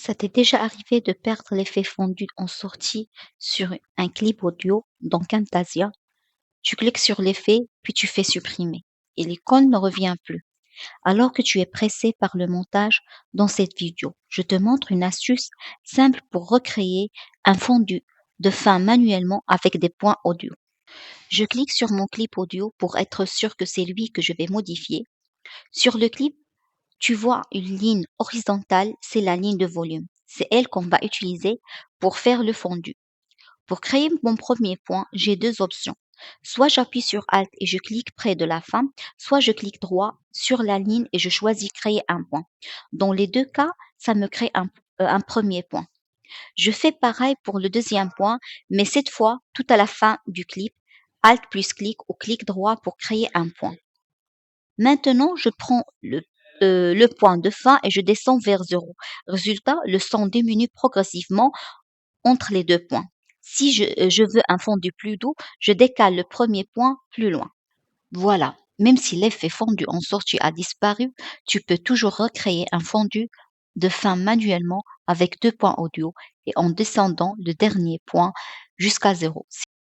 Ça t'est déjà arrivé de perdre l'effet fondu en sortie sur un clip audio dans Camtasia? Tu cliques sur l'effet, puis tu fais supprimer. Et l'icône ne revient plus. Alors que tu es pressé par le montage dans cette vidéo, je te montre une astuce simple pour recréer un fondu de fin manuellement avec des points audio. Je clique sur mon clip audio pour être sûr que c'est lui que je vais modifier. Sur le clip, tu vois une ligne horizontale, c'est la ligne de volume. C'est elle qu'on va utiliser pour faire le fondu. Pour créer mon premier point, j'ai deux options. Soit j'appuie sur Alt et je clique près de la fin, soit je clique droit sur la ligne et je choisis créer un point. Dans les deux cas, ça me crée un premier point. Je fais pareil pour le deuxième point, mais cette fois, tout à la fin du clip, Alt plus clic ou clic droit pour créer un point. Maintenant, je prends le point de fin et je descends vers 0. Résultat, le son diminue progressivement entre les deux points. Si je veux un fondu plus doux, je décale le premier point plus loin. Voilà. Même si l'effet fondu en sortie a disparu, tu peux toujours recréer un fondu de fin manuellement avec deux points audio et en descendant le dernier point jusqu'à 0.